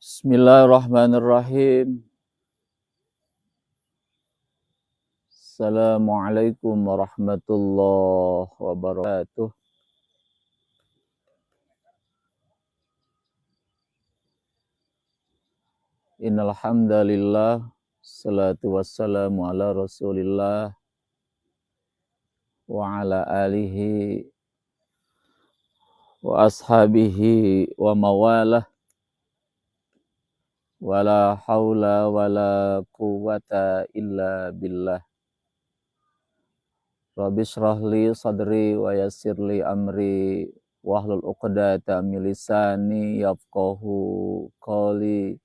Bismillahirrahmanirrahim. Assalamualaikum warahmatullahi wabarakatuh. Innal hamdalillah, salatu wassalamu ala Rasulillah wa ala alihi wa ashabihi wa mawalah. Wala haula wala quwwata illa billah. Rabbi shrah li sadri wa yassir li amri wahlul 'uqdatam min lisani yafqahu qawli.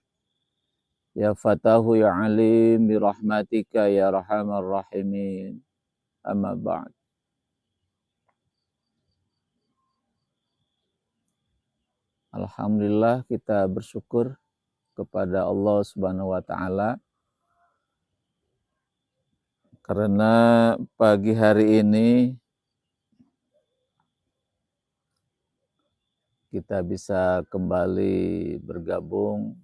Ya Fatahu ya Alim bi rahmatika ya Arhamar Rahimin. Amma ba'd. Alhamdulillah, kita bersyukur kepada Allah Subhanahu wa taala karena pagi hari ini kita bisa kembali bergabung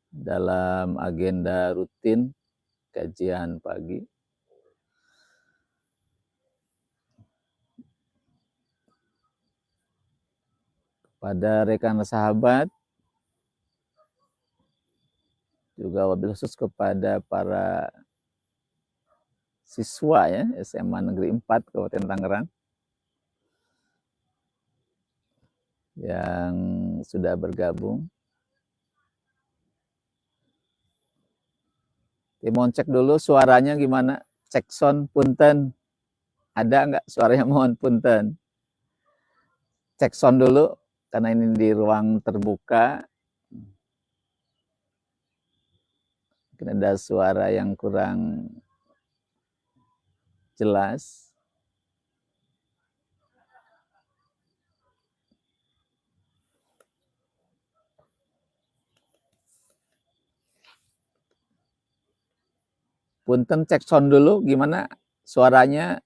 dalam agenda rutin kajian pagi. Pada rekan sahabat, juga wabil khusus kepada para siswa ya SMA Negeri 4 Kabupaten Tangerang yang sudah bergabung. Mohon cek dulu suaranya gimana? Cek sound punten. Ada nggak suaranya? Mohon punten. Cek sound dulu karena ini di ruang terbuka. Mungkin ada suara yang kurang jelas. Punten, cek sound dulu gimana suaranya,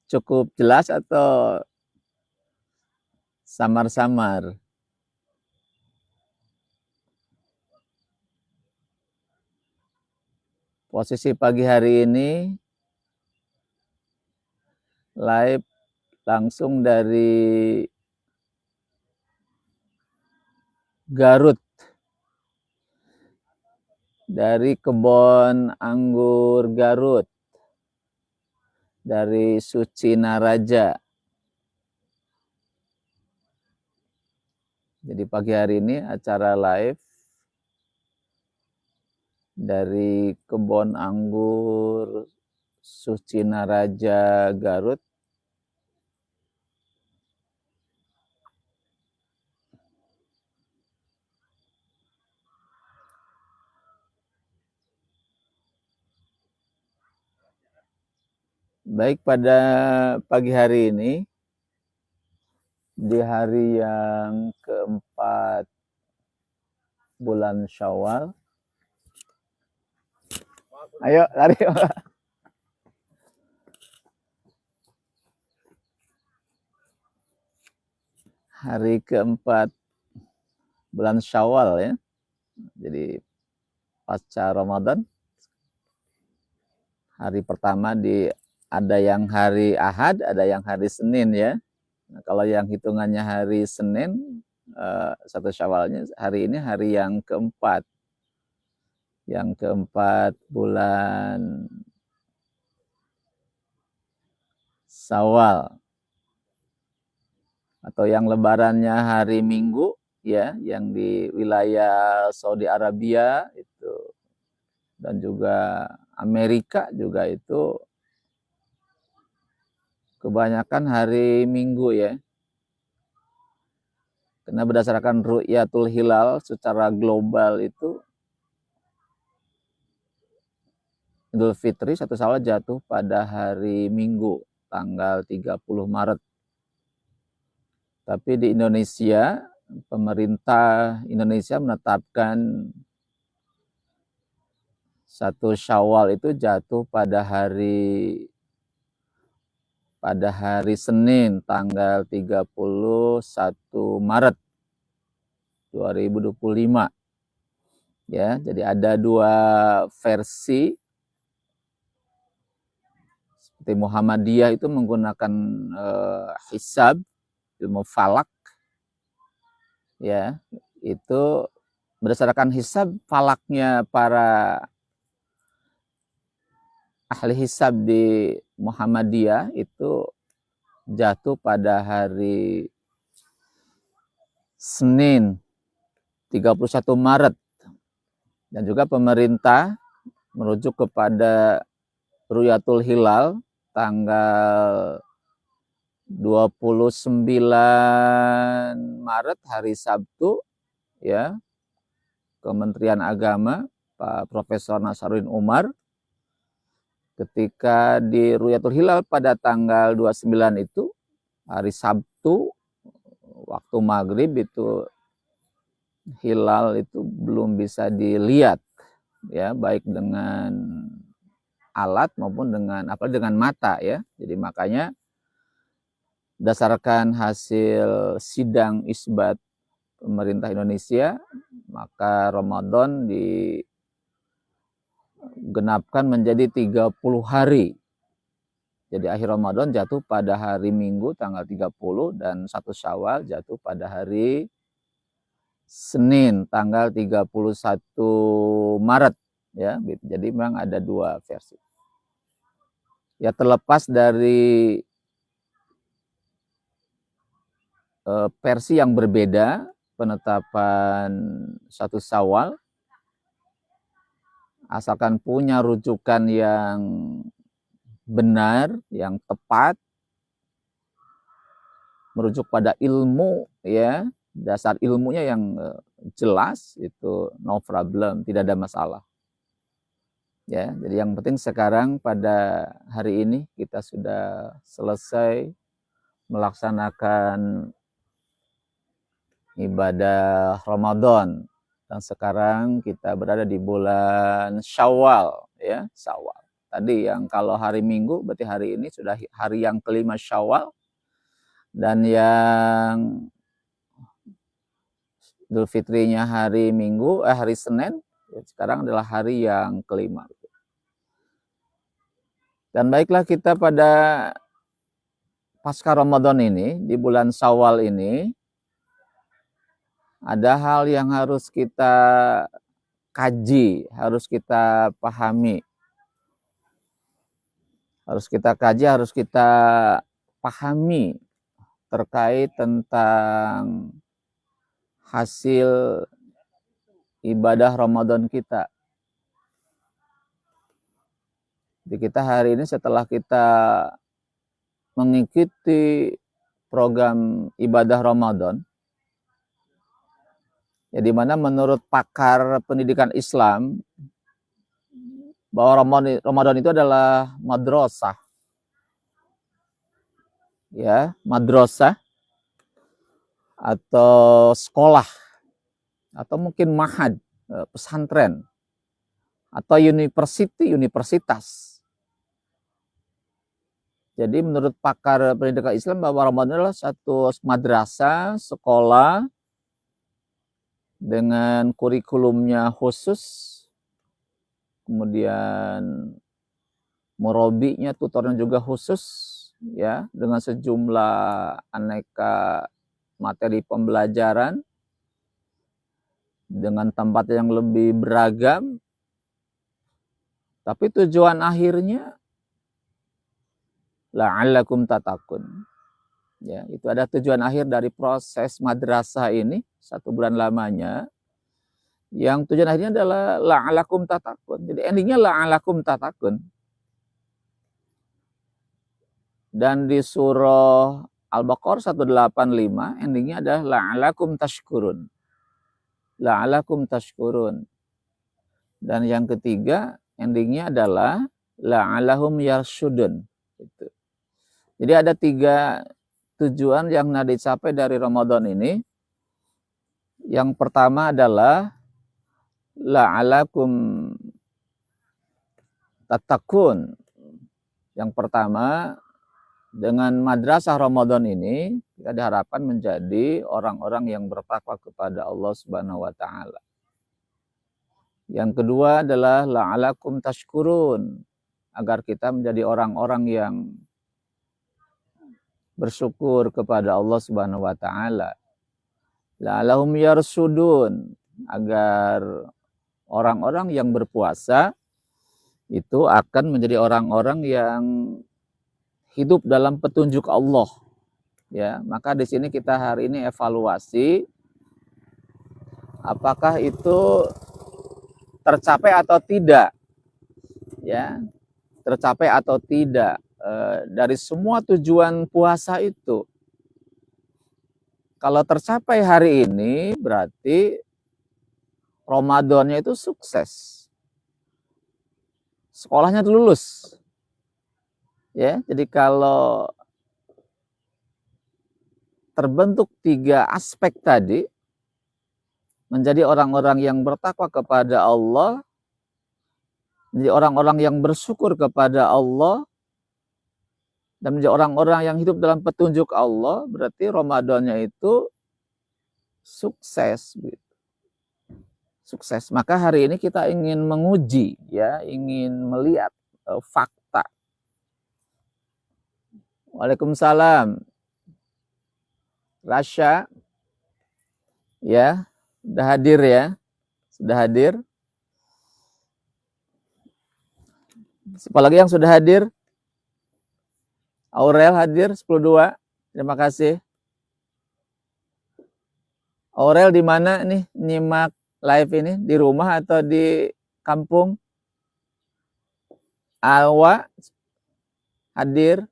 cukup jelas atau samar-samar? Posisi pagi hari ini live langsung dari Garut, dari kebun anggur Garut, dari Sucinaraja. Jadi pagi hari ini acara live dari kebun anggur Sucinaraja Garut. Baik, pada pagi hari ini di hari yang keempat bulan Syawal. Ayo lari. Hari keempat bulan Syawal ya. Jadi pasca Ramadan. Hari pertama ada yang hari Ahad, ada yang hari Senin ya. Nah, kalau yang hitungannya hari Senin, 1 Syawalnya, hari ini hari yang keempat. Yang keempat bulan Syawal. Atau yang lebarannya hari Minggu ya, yang di wilayah Saudi Arabia itu dan juga Amerika juga itu kebanyakan hari Minggu ya. Karena berdasarkan ru'yatul hilal secara global itu Idul Fitri 1 Syawal jatuh pada hari Minggu tanggal 30 Maret. Tapi di Indonesia, pemerintah Indonesia menetapkan 1 Syawal itu jatuh pada hari Senin tanggal 31 Maret. 2025. Ya, jadi ada dua versi. Seperti Muhammadiyah itu menggunakan hisab, ilmu falak. Ya, itu berdasarkan hisab falaknya para ahli hisab di Muhammadiyah itu jatuh pada hari Senin 31 Maret. Dan juga pemerintah merujuk kepada Ru'yatul Hilal tanggal 29 Maret hari Sabtu, ya, Kementerian Agama Pak Profesor Nasaruddin Umar ketika di Ru'yatul Hilal pada tanggal 29 itu hari Sabtu waktu maghrib itu hilal itu belum bisa dilihat, ya, baik dengan alat maupun dengan mata, ya. Jadi makanya berdasarkan hasil sidang isbat pemerintah Indonesia, maka Ramadan digenapkan menjadi 30 hari. Jadi akhir Ramadan jatuh pada hari Minggu tanggal 30 dan 1 Syawal jatuh pada hari Senin tanggal 31 Maret, ya. Jadi memang ada dua versi. Ya, terlepas dari versi yang berbeda penetapan 1 Syawal, asalkan punya rujukan yang benar, yang tepat, merujuk pada ilmu, ya, dasar ilmunya yang jelas, itu no problem, tidak ada masalah. Ya, jadi yang penting sekarang pada hari ini kita sudah selesai melaksanakan ibadah Ramadan dan sekarang kita berada di bulan Syawal, ya, Syawal. Tadi yang kalau hari Minggu berarti hari ini sudah hari yang kelima Syawal, dan yang Idul Fitrinya hari Minggu, hari Senin, sekarang adalah hari yang kelima. Dan baiklah, kita pada pasca Ramadan ini, di bulan Syawal ini, ada hal yang harus kita kaji, harus kita pahami. Harus kita kaji, harus kita pahami terkait tentang hasil ibadah Ramadan kita. Jadi kita hari ini setelah kita mengikuti program ibadah Ramadan, ya, di mana menurut pakar pendidikan Islam bahwa Ramadan itu adalah madrasah, ya, madrasah atau sekolah atau mungkin mahad, pesantren atau universitas. Jadi menurut pakar pendidikan Islam bahwa Ramadan adalah satu madrasah, sekolah dengan kurikulumnya khusus, kemudian murabinya, tutornya juga khusus, ya, dengan sejumlah aneka materi pembelajaran dengan tempat yang lebih beragam. Tapi tujuan akhirnya la'allakum tattaqun. Ya, itu ada tujuan akhir dari proses madrasah ini 1 bulan lamanya. Yang tujuan akhirnya adalah la'allakum tattaqun. Jadi endingnya la'allakum tattaqun. Dan di surah Al-Baqarah 185 endingnya adalah la'allakum tashkurun. La'allakum tashkurun. Dan yang ketiga endingnya adalah la'allahum yarsyudun. Gitu. Jadi ada 3 tujuan yang dicapai dari Ramadan ini. Yang pertama adalah la'allakum tattaqun. Yang pertama, dengan madrasah Ramadan ini Kita diharapkan menjadi orang-orang yang bertakwa kepada Allah Subhanahu wa taala. Yang kedua adalah la'alakum tashkurun, agar kita menjadi orang-orang yang bersyukur kepada Allah Subhanahu wa taala. La'alahum yarsudun, agar orang-orang yang berpuasa itu akan menjadi orang-orang yang hidup dalam petunjuk Allah. Ya, maka di sini kita hari ini evaluasi apakah itu tercapai atau tidak. Ya, tercapai atau tidak dari semua tujuan puasa itu. Kalau tercapai hari ini berarti Ramadannya itu sukses. Sekolahnya lulus. Ya, jadi kalau terbentuk 3 aspek tadi, menjadi orang-orang yang bertakwa kepada Allah, menjadi orang-orang yang bersyukur kepada Allah, dan menjadi orang-orang yang hidup dalam petunjuk Allah, berarti Ramadannya itu sukses. Sukses. Maka hari ini kita ingin menguji, ya, ingin melihat fakta. Waalaikumsalam. Rasya, ya, sudah hadir ya, sudah hadir. Siapa lagi yang sudah hadir? Aurel hadir 10.2. Terima kasih. Aurel di mana nih nyimak live ini? Di rumah atau di kampung? Alwa hadir.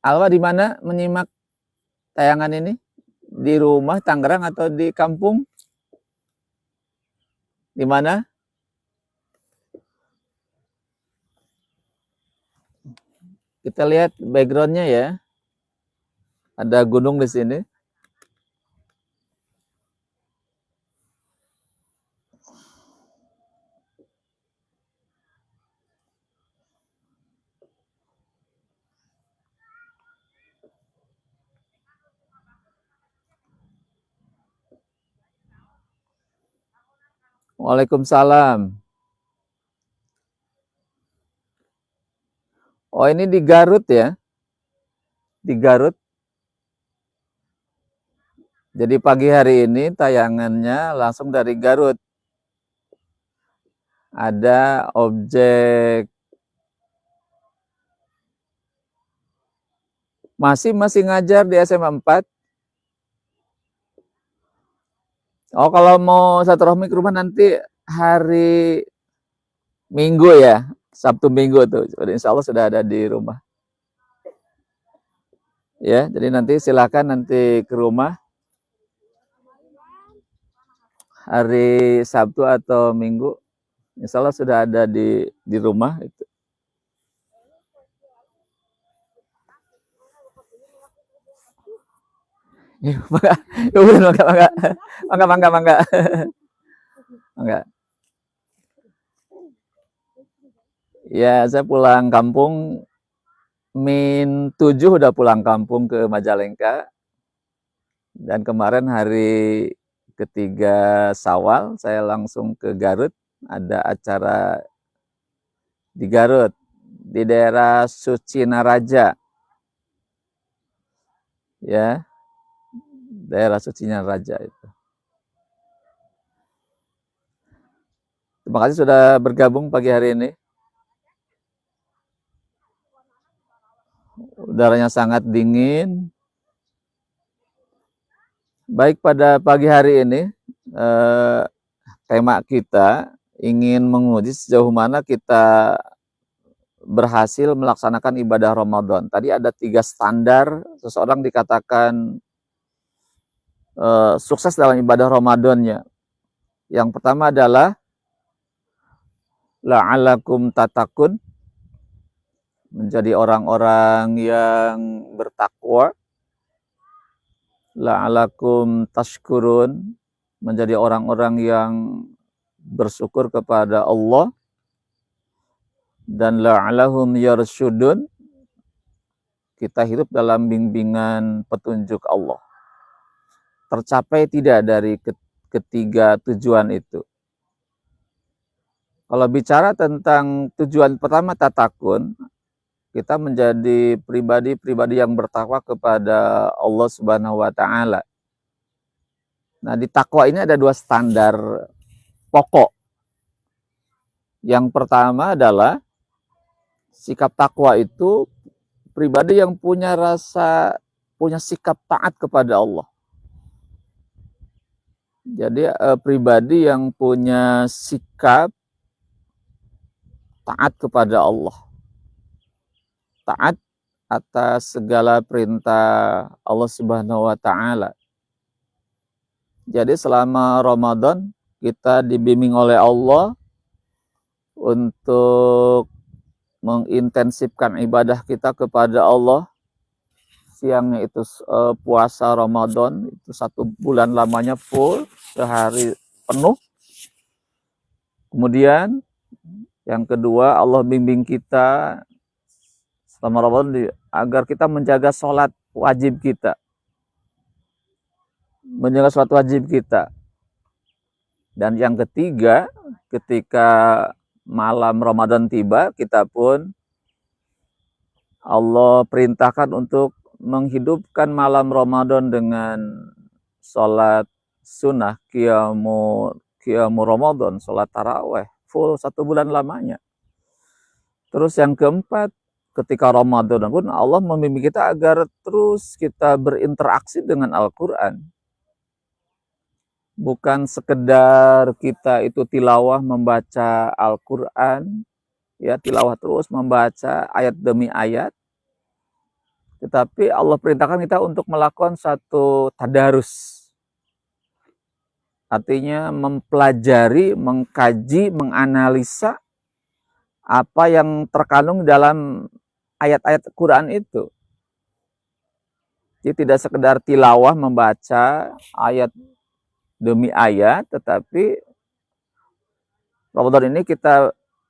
Alwa di mana menyimak tayangan ini? Di rumah Tangerang atau di kampung? Di mana? Kita lihat backgroundnya ya. Ada gunung di sini. Waalaikumsalam. Oh, ini di Garut ya? Di Garut. Jadi pagi hari ini tayangannya langsung dari Garut. Ada objek masih ngajar di SMA 4. Oh, kalau mau silaturahmi ke rumah nanti hari Minggu ya, Sabtu Minggu tuh. Insya Allah sudah ada di rumah. Ya, jadi nanti silakan nanti ke rumah hari Sabtu atau Minggu. Insya Allah sudah ada di rumah itu. Mangga. Ya, saya pulang kampung min 7 udah pulang kampung ke Majalengka. Dan kemarin hari ketiga Syawal saya langsung ke Garut, ada acara di Garut di daerah Sucinaraja. Ya. Daerah Sucinaraja itu. Terima kasih sudah bergabung pagi hari ini. Udaranya sangat dingin. Baik, pada pagi hari ini tema kita ingin menguji sejauh mana kita berhasil melaksanakan ibadah Ramadan. Tadi ada 3 standar seseorang dikatakan sukses dalam ibadah Ramadannya. Yang pertama adalah la'alakum tatakun, menjadi orang-orang yang bertakwa. La'alakum tashkurun, menjadi orang-orang yang bersyukur kepada Allah. Dan la'alahum yarsyudun, kita hidup dalam bimbingan petunjuk Allah. Tercapai tidak dari ketiga tujuan itu. Kalau bicara tentang tujuan pertama tatakun, kita menjadi pribadi-pribadi yang bertakwa kepada Allah Subhanahu wa taala. Nah, di takwa ini ada dua standar pokok. Yang pertama adalah sikap takwa itu pribadi yang punya sikap taat kepada Allah. Jadi pribadi yang punya sikap taat kepada Allah. Taat atas segala perintah Allah Subhanahu wa taala. Jadi selama Ramadan kita dibimbing oleh Allah untuk mengintensifkan ibadah kita kepada Allah. Siangnya itu puasa Ramadan, itu 1 bulan lamanya full, sehari penuh. Kemudian yang kedua, Allah bimbing kita selama Ramadan agar kita menjaga sholat wajib kita. Menjaga sholat wajib kita. Dan yang ketiga, ketika malam Ramadan tiba, kita pun Allah perintahkan untuk menghidupkan malam Ramadan dengan sholat sunnah qiyamu Ramadan, sholat taraweh full 1 bulan lamanya. Terus yang keempat, ketika Ramadan pun Allah membimbing kita agar terus kita berinteraksi dengan Al-Quran. Bukan sekedar kita itu tilawah membaca Al-Quran, ya tilawah terus membaca ayat demi ayat, tetapi Allah perintahkan kita untuk melakukan satu tadarus. Artinya mempelajari, mengkaji, menganalisa apa yang terkandung dalam ayat-ayat Quran itu. Jadi tidak sekedar tilawah membaca ayat demi ayat, tetapi Ramadan ini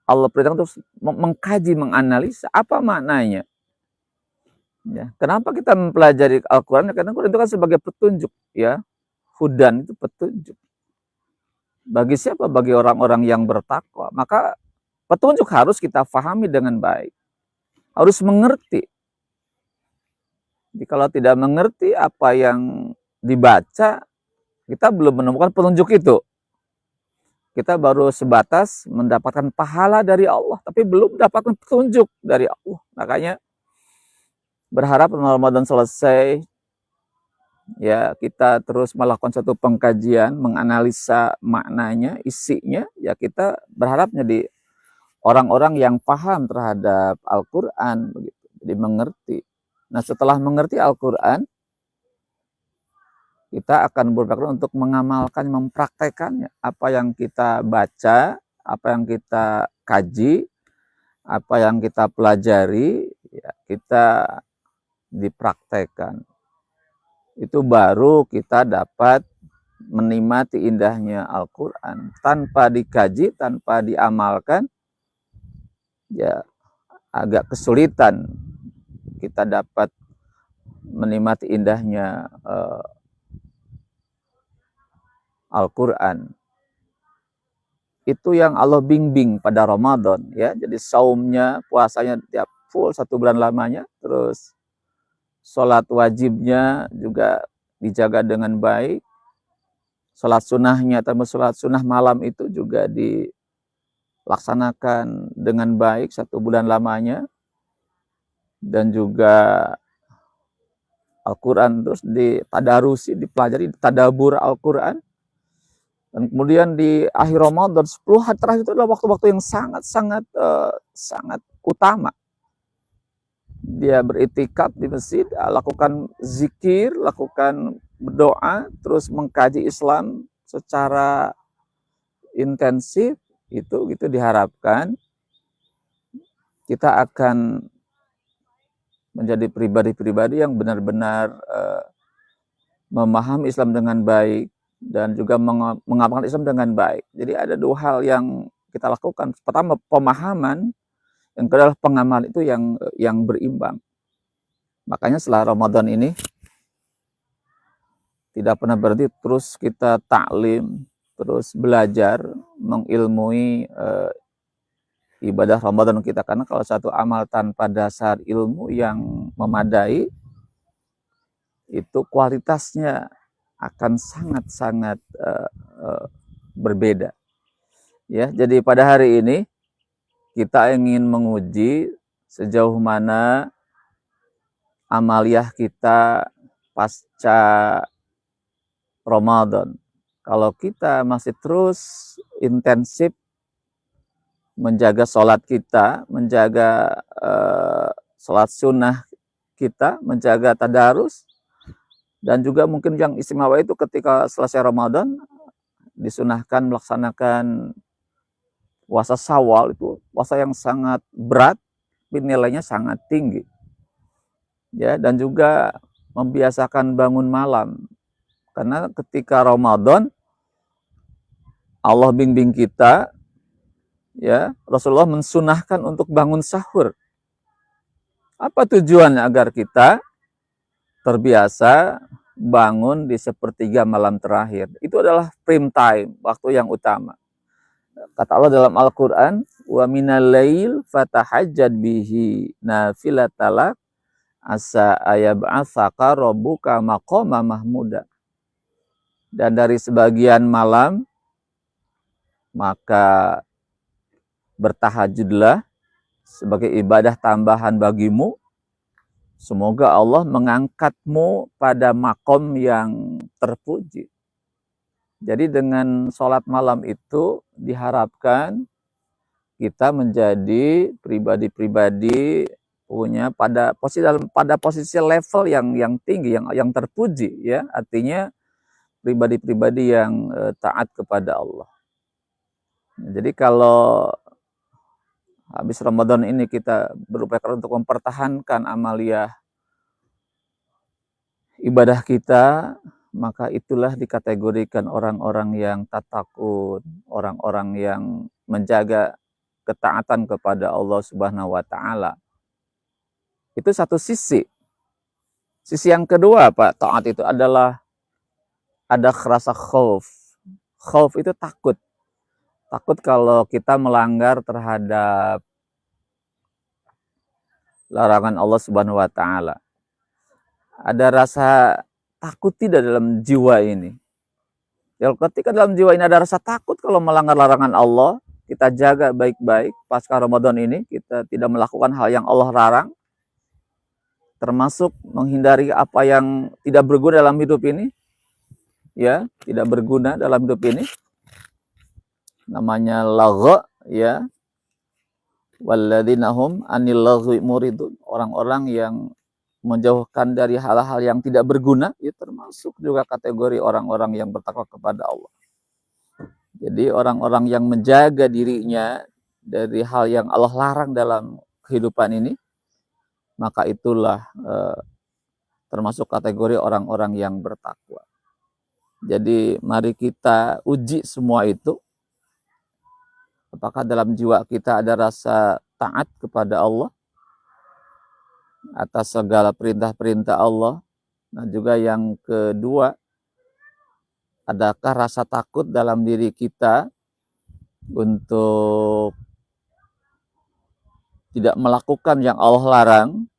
Allah perintahkan untuk mengkaji, menganalisa apa maknanya. Ya, kenapa kita mempelajari Al-Quran? Karena Al-Quran itu kan sebagai petunjuk, ya. Hudan itu petunjuk. Bagi siapa? Bagi orang-orang yang bertakwa. Maka petunjuk harus kita pahami dengan baik. Harus mengerti. Jadi kalau tidak mengerti apa yang dibaca, kita belum menemukan petunjuk itu. Kita baru sebatas mendapatkan pahala dari Allah, tapi belum mendapatkan petunjuk dari Allah. Makanya berharap Ramadan selesai, ya kita terus melakukan satu pengkajian, menganalisa maknanya, isinya, ya kita berharap jadi orang-orang yang paham terhadap Al-Quran, begitu. Jadi mengerti. Nah, setelah mengerti Al-Quran, kita akan berpikir untuk mengamalkan, mempraktekannya. Apa yang kita baca, apa yang kita kaji, apa yang kita pelajari, ya kita dipraktekkan. Itu baru kita dapat menikmati indahnya Al-Quran. Tanpa dikaji, tanpa diamalkan, ya agak kesulitan kita dapat menikmati indahnya Al-Quran. Itu yang Allah bimbing pada Ramadan, ya. Jadi saumnya, puasanya tiap full 1 bulan lamanya, terus sholat wajibnya juga dijaga dengan baik. Sholat sunnahnya, termasuk sholat sunnah malam itu juga dilaksanakan dengan baik 1 bulan lamanya. Dan juga Al-Quran terus ditadarusi, dipelajari, ditadabur Al-Quran. Dan kemudian di akhir Ramadan, 10 hari terakhir itu adalah waktu-waktu yang sangat utama. Dia beritikaf di masjid, lakukan zikir, lakukan berdoa, terus mengkaji Islam secara intensif. Itu diharapkan kita akan menjadi pribadi-pribadi yang benar-benar memahami Islam dengan baik dan juga mengamalkan Islam dengan baik. Jadi ada 2 hal yang kita lakukan. Pertama, pemahaman. Yang kedua, pengamalan itu yang berimbang. Makanya setelah Ramadan ini tidak pernah berhenti, terus kita taklim, terus belajar, mengilmui ibadah Ramadan kita. Karena kalau satu amal tanpa dasar ilmu yang memadai, itu kualitasnya akan sangat-sangat berbeda. Ya, jadi pada hari ini kita ingin menguji sejauh mana amaliyah kita pasca Ramadan. Kalau kita masih terus intensif menjaga sholat kita, menjaga sholat sunnah kita, menjaga tadarus, dan juga mungkin yang istimewa itu ketika selesai Ramadan disunahkan melaksanakan puasa Syawal. Itu puasa yang sangat berat, tapi nilainya sangat tinggi. Ya, dan juga membiasakan bangun malam. Karena ketika Ramadan Allah bimbing kita, ya, Rasulullah mensunahkan untuk bangun sahur. Apa tujuannya? Agar kita terbiasa bangun di sepertiga malam terakhir. Itu adalah prime time, waktu yang utama. Kata Allah dalam Al-Quran, wa minal lail fatahajjad bihi nafilatalak asa ayab'atsaka rabbuka maqama mahmuda. Dan dari sebagian malam maka bertahajudlah sebagai ibadah tambahan bagimu. Semoga Allah mengangkatmu pada makom yang terpuji. Jadi dengan sholat malam itu diharapkan kita menjadi pribadi-pribadi punya pada posisi level yang tinggi, yang terpuji, ya. Artinya pribadi-pribadi yang taat kepada Allah. Jadi kalau habis Ramadan ini kita berupaya untuk mempertahankan amaliyah ibadah kita, maka itulah dikategorikan orang-orang yang tatakun, orang-orang yang menjaga ketaatan kepada Allah Subhanahu wa taala. Itu satu sisi. Sisi yang kedua, Pak, taat itu adalah ada rasa khauf. Khauf itu takut. Takut kalau kita melanggar terhadap larangan Allah Subhanahu wa taala. Ada rasa takut tidak dalam jiwa ini. Ya, ketika dalam jiwa ini ada rasa takut kalau melanggar larangan Allah, kita jaga baik-baik pasca Ramadan ini, kita tidak melakukan hal yang Allah larang, termasuk menghindari apa yang tidak berguna dalam hidup ini, ya, tidak berguna dalam hidup ini, namanya lagha, ya, walladzina hum anil laghi muridun, orang-orang yang menjauhkan dari hal-hal yang tidak berguna, ya, termasuk juga kategori orang-orang yang bertakwa kepada Allah. Jadi orang-orang yang menjaga dirinya dari hal yang Allah larang dalam kehidupan ini, maka itulah termasuk kategori orang-orang yang bertakwa. Jadi mari kita uji semua itu. Apakah dalam jiwa kita ada rasa taat kepada Allah atas segala perintah-perintah Allah. Nah, juga yang kedua, adakah rasa takut dalam diri kita untuk tidak melakukan yang Allah larang?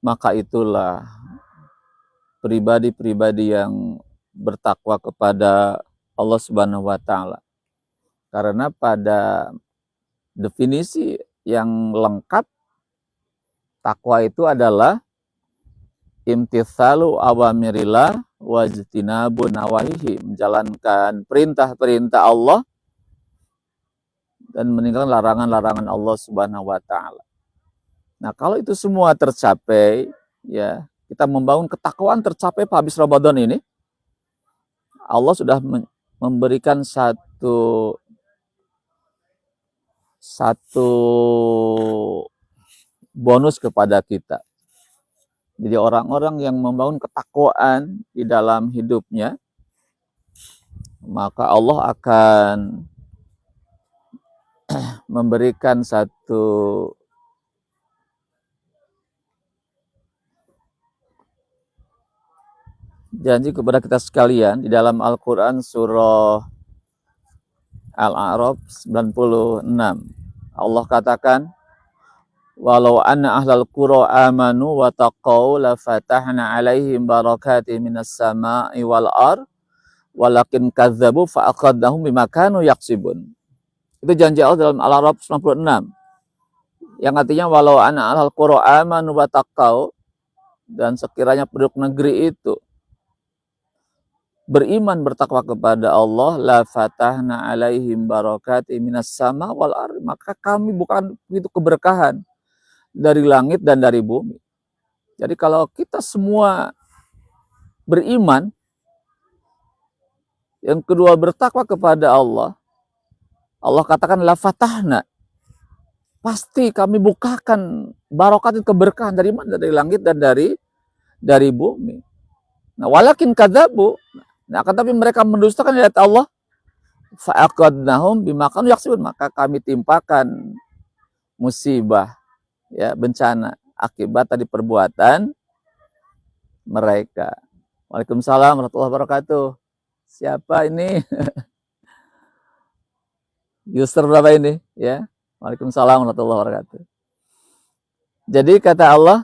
Maka itulah pribadi-pribadi yang bertakwa kepada Allah Subhanahu wa taala. Karena pada definisi yang lengkap, takwa itu adalah imtitsalu awamirillah wajtinabu nawahihi, menjalankan perintah-perintah Allah dan meninggalkan larangan-larangan Allah Subhanahu wa taala. Nah, kalau itu semua tercapai, ya, kita membangun ketakwaan tercapai habis Ramadan ini, Allah sudah memberikan satu bonus kepada kita. Jadi orang-orang yang membangun ketakwaan di dalam hidupnya, maka Allah akan memberikan satu janji kepada kita sekalian di dalam Al-Quran surah Al-A'raf 96. Allah katakan, walau anna ahlal qura amanu wa taqaw la fatahna alaihim barakatin minas sama'i wal ard walakin kadzabu fa aqadnahum bima kanu yaksibun. Itu janji Allah dalam Al-A'raf 96. Yang artinya walau anna ahlal qura amanu wa taqaw, dan sekiranya penduduk negeri itu beriman bertakwa kepada Allah, la fatahna alaihim barakati minas sama wal ardi, maka kami bukan begitu keberkahan dari langit dan dari bumi. Jadi kalau kita semua beriman, yang kedua bertakwa kepada Allah, Allah katakan la fatahna, pasti kami bukakan barokat keberkahan dari mana? Dari langit dan dari bumi. Nah, walakin kadzabu, nah, tapi mereka mendustakan ayat Allah, fa'aqadnahum bima kanu yaksibun, maka kami timpakan musibah, ya, bencana akibat tadi perbuatan mereka. Waalaikumsalam warahmatullahi wabarakatuh. Siapa ini? User berapa ini? Ya. Waalaikumsalam warahmatullahi wabarakatuh. Jadi kata Allah,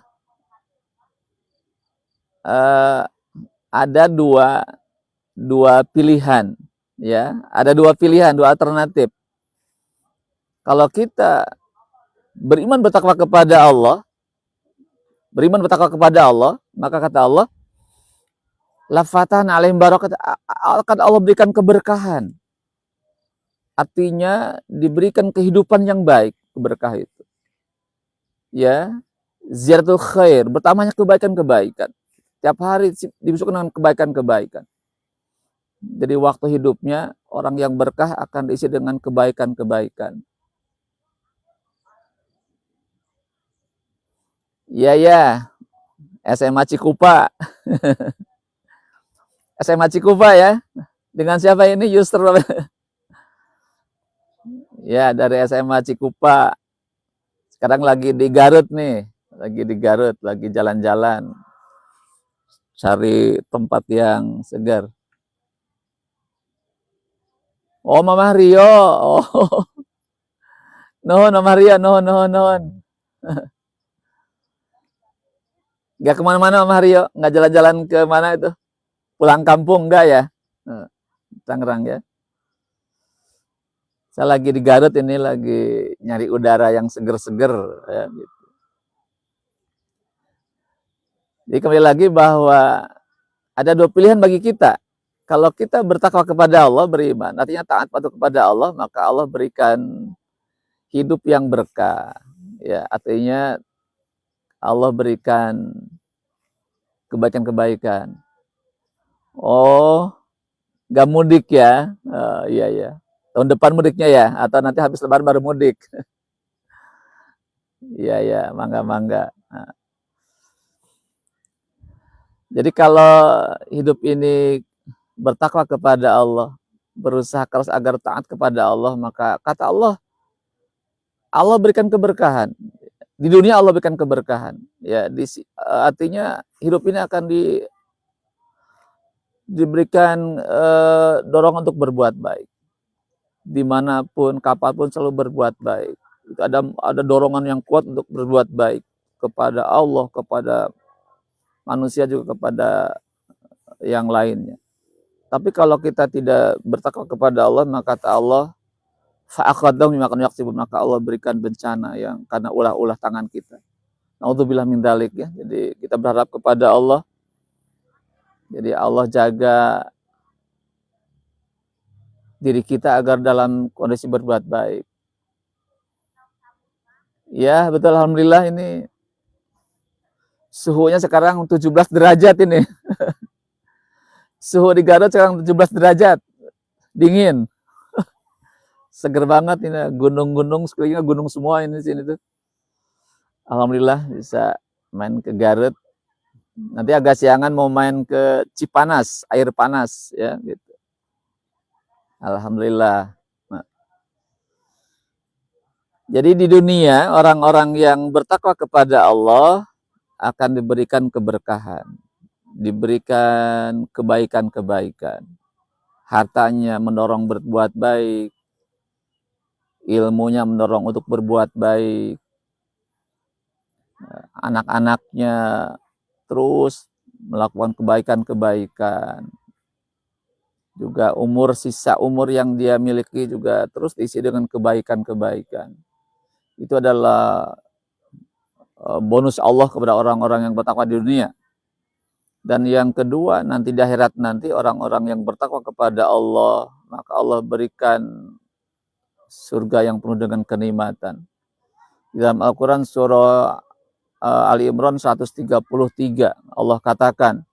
ada dua pilihan, ya, ada dua pilihan, dua alternatif. Kalau kita beriman bertakwa kepada Allah, maka kata Allah, la fatahna alaihim barakat, akan Allah berikan keberkahan. Artinya diberikan kehidupan yang baik, keberkah itu. Ya, ziyaratul khair, bertambahnya kebaikan-kebaikan. Tiap hari dibisukan dengan kebaikan-kebaikan. Jadi waktu hidupnya orang yang berkah akan diisi dengan kebaikan-kebaikan. Ya, SMA Cikupa. SMA Cikupa ya. Dengan siapa ini? User. Ya, dari SMA Cikupa. Sekarang lagi di Garut nih. Lagi jalan-jalan. Cari tempat yang segar. Oh, Mama Rio. Oh. Nuhun, Mama Rio. Nuhun. Gak kemana-mana Mama Rio. Gak jalan-jalan ke mana itu? Pulang kampung enggak ya? Tangerang ya. Saya lagi di Garut ini, lagi nyari udara yang seger-seger. Ya, gitu. Jadi kembali lagi bahwa ada dua pilihan bagi kita. Kalau kita bertakwa kepada Allah, beriman, artinya taat patuh kepada Allah, maka Allah berikan hidup yang berkah. Ya, artinya Allah berikan kebaikan-kebaikan. Oh, gak mudik ya? Iya. Tahun depan mudiknya ya? Atau nanti habis lebaran baru mudik? Iya, mangga. Nah. Jadi kalau hidup ini bertakwa kepada Allah, berusaha keras agar taat kepada Allah, maka kata Allah, Allah berikan keberkahan. Di dunia Allah berikan keberkahan. Ya, artinya hidup ini akan diberikan dorongan untuk berbuat baik. Dimanapun, kapanpun selalu berbuat baik. Itu ada dorongan yang kuat untuk berbuat baik kepada Allah, kepada manusia, juga kepada yang lainnya. Tapi kalau kita tidak bertakwa kepada Allah, maka kata Allah, fa'aqadahum bima kanu yaksibun, maka Allah berikan bencana yang karena ulah-ulah tangan kita. Naudzubillah min dzalik ya. Jadi kita berharap kepada Allah. Jadi Allah jaga diri kita agar dalam kondisi berbuat baik. Ya, betul, alhamdulillah ini suhunya sekarang 17 derajat ini. Suhu di Garut sekarang 17 derajat. Dingin. Seger banget ini, gunung-gunung sekelilingnya gunung semua ini sini tuh. Alhamdulillah bisa main ke Garut. Nanti agak siangan mau main ke Cipanas, air panas ya gitu. Alhamdulillah. Nah. Jadi di dunia orang-orang yang bertakwa kepada Allah akan diberikan keberkahan. diberikan kebaikan-kebaikan. Hartanya mendorong berbuat baik, ilmunya mendorong untuk berbuat baik, anak-anaknya terus melakukan kebaikan-kebaikan. Juga sisa umur yang dia miliki juga terus diisi dengan kebaikan-kebaikan. Itu adalah bonus Allah kepada orang-orang yang bertakwa di dunia. Dan yang kedua, nanti di akhirat nanti orang-orang yang bertakwa kepada Allah, maka Allah berikan surga yang penuh dengan kenikmatan. Dalam Al-Quran surah Ali Imran 133, Allah katakan,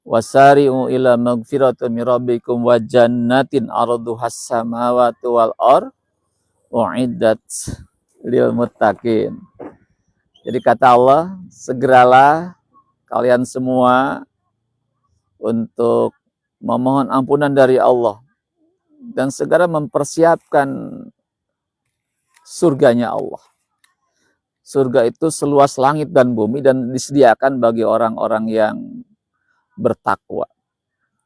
wasari'u ila magfiratu min rabbikum wa jannatin arduhas samawati wal ard u'iddat lil muttaqin. Jadi kata Allah, segeralah kalian semua untuk memohon ampunan dari Allah dan segera mempersiapkan surganya Allah. Surga itu seluas langit dan bumi dan disediakan bagi orang-orang yang bertakwa.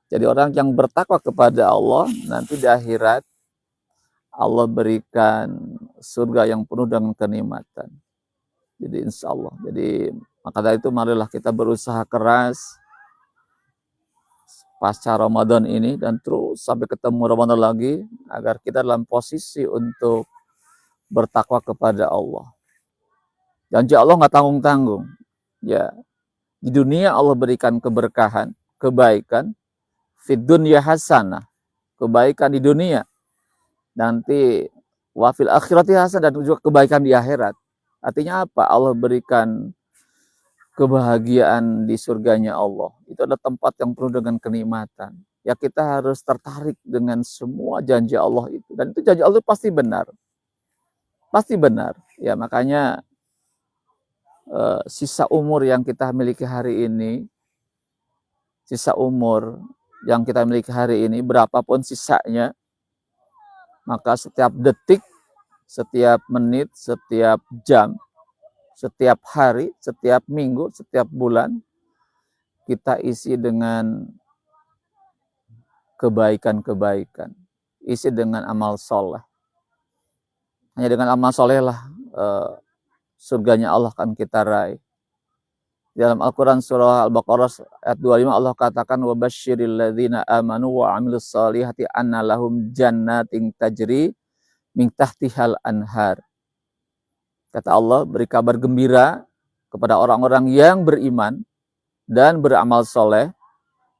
Jadi orang yang bertakwa kepada Allah, nanti di akhirat Allah berikan surga yang penuh dengan kenikmatan. Jadi insya Allah. Jadi maka dari itu marilah kita berusaha keras pasca Ramadan ini dan terus sampai ketemu Ramadan lagi agar kita dalam posisi untuk bertakwa kepada Allah. Janji Allah nggak tanggung-tanggung. Ya, di dunia Allah berikan keberkahan, kebaikan, fid dunya hasanah, kebaikan di dunia. Nanti wafil akhirati hasanah dan juga kebaikan di akhirat. Artinya apa? Allah berikan kebahagiaan di surganya Allah. Itu adalah tempat yang penuh dengan kenikmatan. Ya kita harus tertarik dengan semua janji Allah itu. Dan itu janji Allah pasti benar. Pasti benar. Ya makanya sisa umur yang kita miliki hari ini, berapapun sisanya, maka setiap detik, setiap menit, setiap jam, setiap hari, setiap minggu, setiap bulan, kita isi dengan kebaikan-kebaikan. Isi dengan amal soleh. Hanya dengan amal soleh lah surganya Allah akan kita raih. Dalam Al-Quran surah Al-Baqarah ayat 25 Allah katakan وَبَشِّرِ الَّذِينَ آمَنُوا وَعَمِلُوا الصَّالِحَاتِ أَنَّ لَهُمْ جَنَّاتٍ تَجْرِي مِنْ تَحْتِهَا الْأَنْهَارِ. Kata Allah, beri kabar gembira kepada orang-orang yang beriman dan beramal soleh,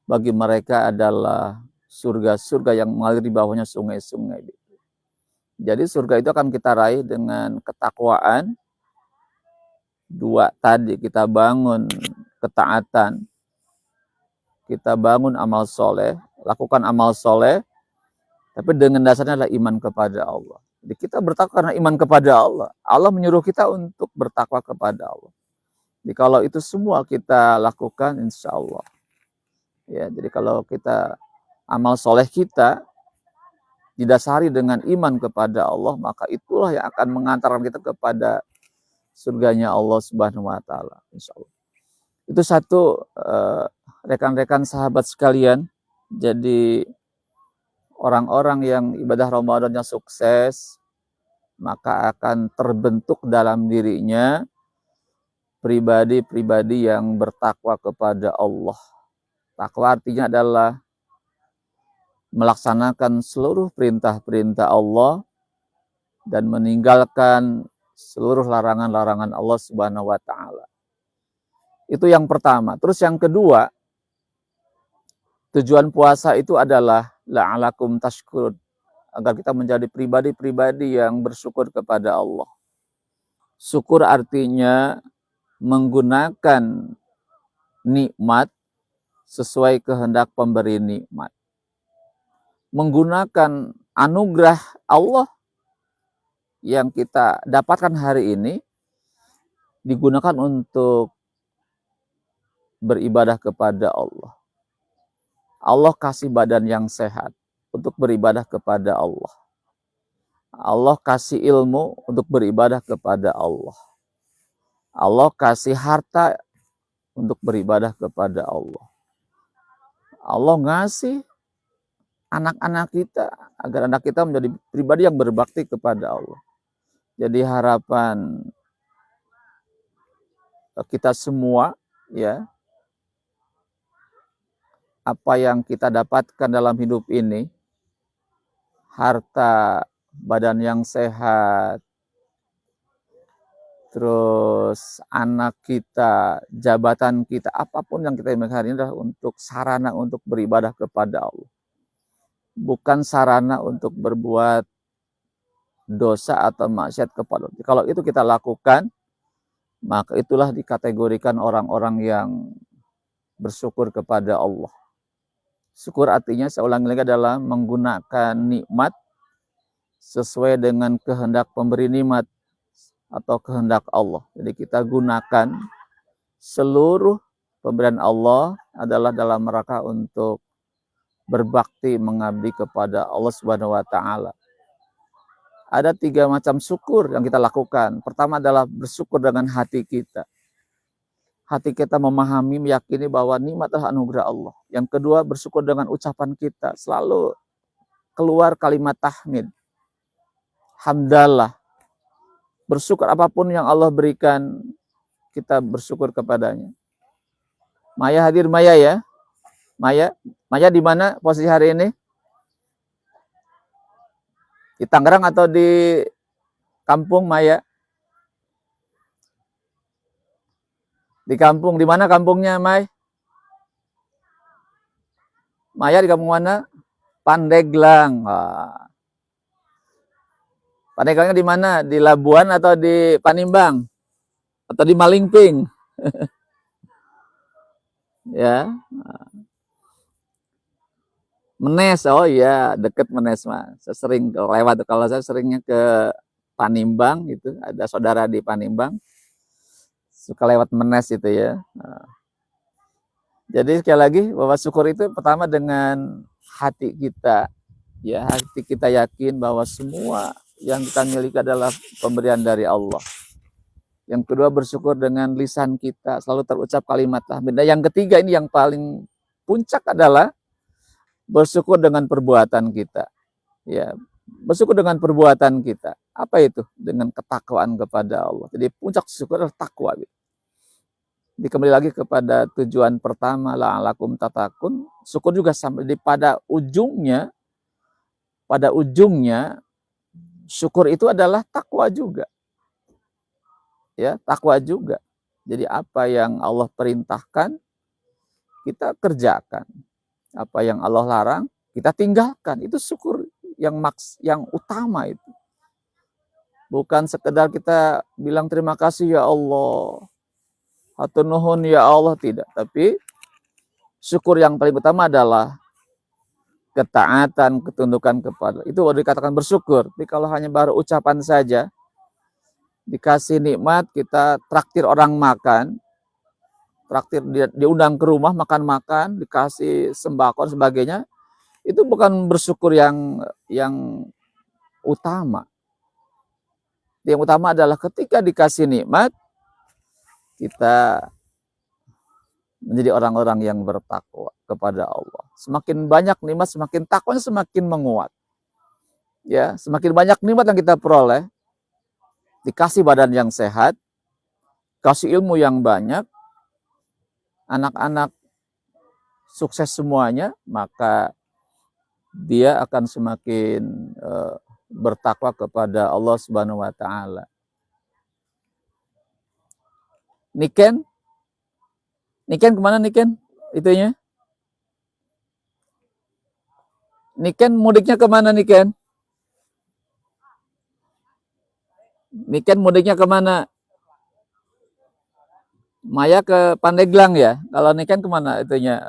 bagi mereka adalah surga-surga yang mengalir di bawahnya sungai-sungai. Jadi surga itu akan kita raih dengan ketakwaan. Dua tadi, kita bangun ketaatan, kita bangun amal soleh, lakukan amal soleh, tapi dengan dasarnya adalah iman kepada Allah. Jadi kita bertakwa karena iman kepada Allah. Allah menyuruh kita untuk bertakwa kepada Allah. Jadi kalau itu semua kita lakukan, insya Allah. Ya, jadi kalau kita amal soleh kita didasari dengan iman kepada Allah, maka itulah yang akan mengantarkan kita kepada surganya Allah Subhanahu wa taala, insyaallah. Itu satu, rekan-rekan sahabat sekalian. Jadi orang-orang yang ibadah Ramadannya sukses, maka akan terbentuk dalam dirinya pribadi-pribadi yang bertakwa kepada Allah. Takwa artinya adalah melaksanakan seluruh perintah-perintah Allah dan meninggalkan seluruh larangan-larangan Allah Subhanahu wa taala. Itu yang pertama. Terus yang kedua, tujuan puasa itu adalah la'alakum tashkurun, agar kita menjadi pribadi-pribadi yang bersyukur kepada Allah. Syukur artinya menggunakan nikmat sesuai kehendak pemberi nikmat. Menggunakan anugerah Allah yang kita dapatkan hari ini digunakan untuk beribadah kepada Allah. Allah kasih badan yang sehat untuk beribadah kepada Allah. Allah kasih ilmu untuk beribadah kepada Allah. Allah kasih harta untuk beribadah kepada Allah. Allah ngasih anak-anak kita agar anak kita menjadi pribadi yang berbakti kepada Allah. Jadi harapan kita semua, ya, apa yang kita dapatkan dalam hidup ini, harta, badan yang sehat, terus anak kita, jabatan kita, apapun yang kita miliki hari ini adalah untuk sarana untuk beribadah kepada Allah. Bukan sarana untuk berbuat dosa atau maksiat kepada Allah. Kalau itu kita lakukan, maka itulah dikategorikan orang-orang yang bersyukur kepada Allah. Syukur artinya, saya ulangi lagi, adalah menggunakan nikmat sesuai dengan kehendak pemberi nikmat atau kehendak Allah. Jadi kita gunakan seluruh pemberian Allah adalah dalam rangka untuk berbakti mengabdi kepada Allah Subhanahu wa taala. Ada 3 macam syukur yang kita lakukan. Pertama adalah bersyukur dengan hati kita. Hati kita memahami, meyakini bahwa nikmat adalah anugerah Allah. Yang kedua, bersyukur dengan ucapan kita. Selalu keluar kalimat tahmid. Hamdalah. Bersyukur apapun yang Allah berikan, kita bersyukur kepadanya. Maya hadir, Maya ya. Maya di mana posisi hari ini? Di Tangerang atau di kampung, Maya? Di kampung. Di mana kampungnya, Mai? Maya di kampung mana? Pandeglang. Pandeglangnya di mana? Di Labuan atau di Panimbang? Atau di Malingping? Ya. Menes, oh iya, deket Menes, Mas. Saya sering lewat, kalau saya seringnya ke Panimbang, itu ada saudara di Panimbang. Suka lewat Menes itu ya. Jadi sekali lagi, bahwa syukur itu pertama dengan hati kita. Ya, hati kita yakin bahwa semua yang kita miliki adalah pemberian dari Allah. Yang kedua, bersyukur dengan lisan kita, selalu terucap kalimat tahmid. Dan yang ketiga, ini yang paling puncak adalah bersyukur dengan perbuatan kita. Ya, bersyukur dengan perbuatan kita. Apa itu? Dengan ketakwaan kepada Allah. Jadi puncak syukur adalah takwa. Kembali lagi kepada tujuan pertama, la'alakum tatakun. Syukur juga sampai pada ujungnya syukur itu adalah takwa juga. Ya, takwa juga. Jadi apa yang Allah perintahkan, kita kerjakan. Apa yang Allah larang, kita tinggalkan. Itu syukur yang utama itu. Bukan sekedar kita bilang terima kasih ya Allah, atau nuhun ya Allah, tidak. Tapi syukur yang paling utama adalah ketaatan, ketundukan kepada. Itu baru dikatakan bersyukur. Tapi kalau hanya baru ucapan saja, dikasih nikmat, kita traktir orang makan, traktir diundang ke rumah makan-makan, dikasih sembako dan sebagainya, itu bukan bersyukur yang utama. Yang utama adalah ketika dikasih nikmat, kita menjadi orang-orang yang bertakwa kepada Allah. Semakin banyak nikmat, semakin takwanya semakin menguat. Ya, semakin banyak nikmat yang kita peroleh, dikasih badan yang sehat, kasih ilmu yang banyak, anak-anak sukses semuanya, maka dia akan semakin bertakwa kepada Allah Subhanahu wa taala. Niken kemana Niken? Itunya? Niken mudiknya kemana Niken? Niken mudiknya kemana? Maya ke Pandeglang ya? Kalau Niken kemana itunya?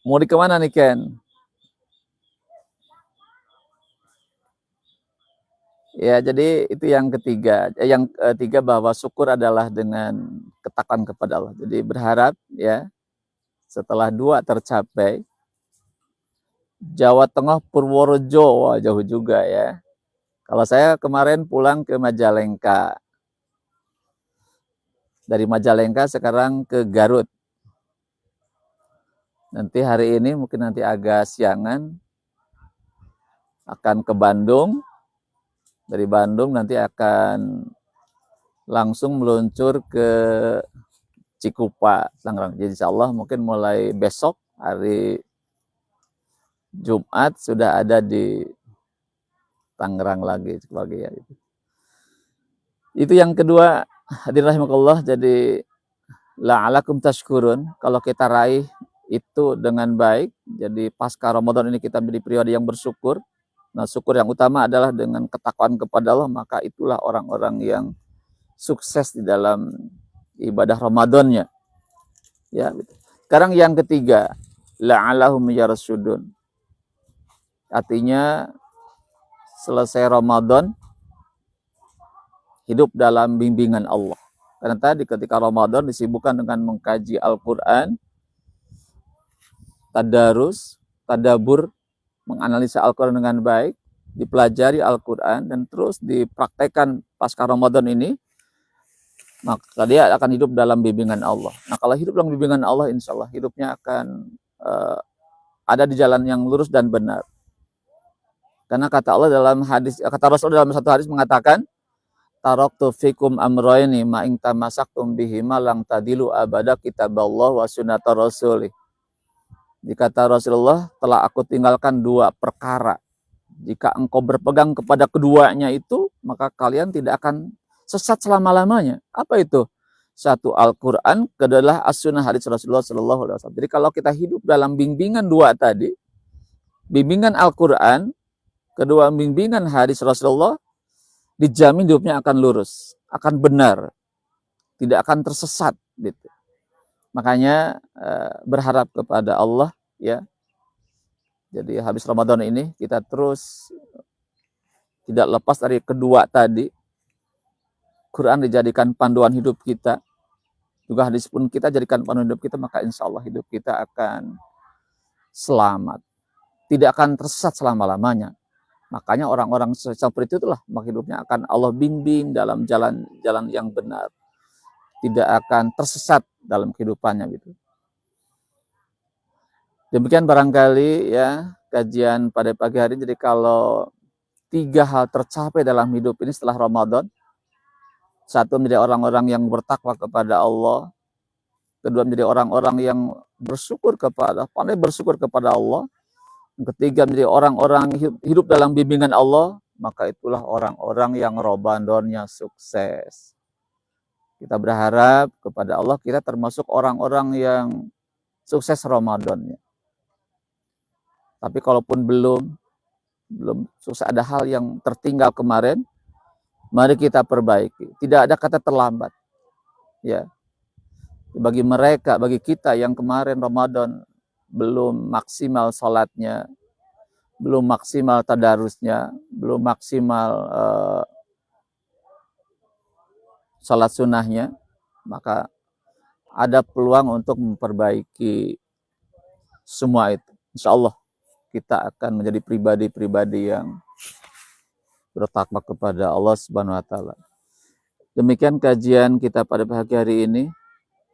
Mudik kemana Niken? Ya, jadi itu yang ketiga. Yang ketiga, bahwa syukur adalah dengan ketakwaan kepada Allah. Jadi berharap ya, setelah 2 tercapai, Jawa Tengah Purworejo, wah jauh juga ya. Kalau saya kemarin pulang ke Majalengka. Dari Majalengka sekarang ke Garut. Nanti hari ini mungkin nanti agak siangan akan ke Bandung. Dari Bandung nanti akan langsung meluncur ke Cikupa, Tangerang. Jadi insya Allah mungkin mulai besok hari Jumat sudah ada di Tangerang lagi. Ya. Itu yang kedua, hadirin rahimakumullah. Jadi la'alakum tashkurun, kalau kita raih itu dengan baik, jadi pasca Ramadan ini kita menjadi pribadi yang bersyukur. Nah, syukur yang utama adalah dengan ketakwaan kepada Allah, maka itulah orang-orang yang sukses di dalam ibadah Ramadannya. Ya. Sekarang yang ketiga, la'alahum yarsyudun. Artinya selesai Ramadan hidup dalam bimbingan Allah. Karena tadi ketika Ramadan disibukkan dengan mengkaji Al-Quran, tadarus, tadabur, menganalisa Al-Quran dengan baik, dipelajari Al-Quran, dan terus dipraktekkan pasca Ramadan ini, maka dia akan hidup dalam bimbingan Allah. Nah, kalau hidup dalam bimbingan Allah, insya Allah hidupnya akan ada di jalan yang lurus dan benar. Karena kata Allah dalam hadis, kata Rasul dalam satu hadis mengatakan, taraktu fikum amroini ma ing tamasaktum bihima lang tadilu abada kitaballah wa sunnata rasulih. Dikata Rasulullah, telah aku tinggalkan dua perkara. Jika engkau berpegang kepada keduanya itu, maka kalian tidak akan sesat selama-lamanya. Apa itu? Satu Al-Quran, kedua adalah as-sunnah hadis Rasulullah SAW. Jadi kalau kita hidup dalam bimbingan dua tadi, bimbingan Al-Quran, kedua bimbingan hadis Rasulullah, dijamin hidupnya akan lurus, akan benar, tidak akan tersesat. Gitu. Makanya berharap kepada Allah, ya. Jadi habis Ramadan ini kita terus tidak lepas dari kedua tadi. Quran dijadikan panduan hidup kita, juga hadis pun kita jadikan panduan hidup kita, maka insya Allah hidup kita akan selamat, tidak akan tersesat selama-lamanya. Makanya orang-orang seperti itulah maka hidupnya akan Allah bimbing dalam jalan yang benar, tidak akan tersesat dalam kehidupannya gitu. Demikian barangkali ya kajian pada pagi hari. Jadi kalau 3 hal tercapai dalam hidup ini setelah Ramadan, satu menjadi orang-orang yang bertakwa kepada Allah, kedua menjadi orang-orang yang pandai bersyukur kepada Allah, yang ketiga menjadi orang-orang hidup dalam bimbingan Allah, maka itulah orang-orang yang Ramadannya sukses. Kita berharap kepada Allah kita termasuk orang-orang yang sukses Ramadannya. Tapi kalaupun belum sukses, ada hal yang tertinggal kemarin, mari kita perbaiki. Tidak ada kata terlambat. Ya. Bagi kita yang kemarin Ramadan belum maksimal salatnya, belum maksimal tadarusnya, belum maksimal salat sunnahnya, maka ada peluang untuk memperbaiki semua itu. Insya Allah kita akan menjadi pribadi-pribadi yang bertakwa kepada Allah Subhanahu wa taala. Demikian kajian kita pada pagi hari ini.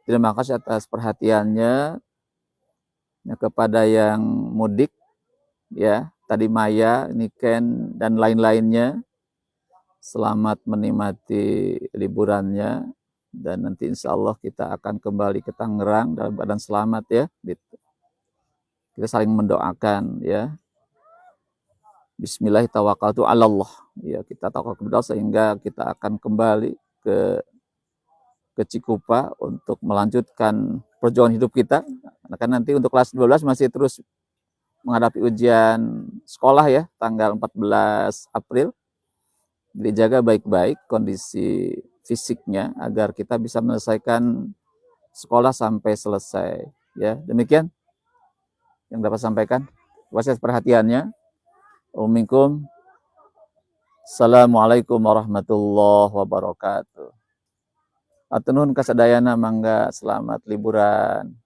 Terima kasih atas perhatiannya kepada yang mudik ya, tadi Maya, Niken dan lain-lainnya. Selamat menikmati liburannya dan nanti insya Allah kita akan kembali ke Tangerang dalam keadaan selamat ya. Gitu. Kita saling mendoakan ya. Bismillahirrahmanirrahim. Ya, kita tawakal kepada Allah sehingga kita akan kembali ke Cikupa untuk melanjutkan perjuangan hidup kita. Karena nanti untuk kelas 12 masih terus menghadapi ujian sekolah ya, tanggal 14 April. Jadi jaga baik-baik kondisi fisiknya agar kita bisa menyelesaikan sekolah sampai selesai. Ya, demikian yang dapat sampaikan. Terima kasih perhatiannya. Assalamualaikum warahmatullahi wabarakatuh. Atur nuhun kasadayana, mangga selamat liburan.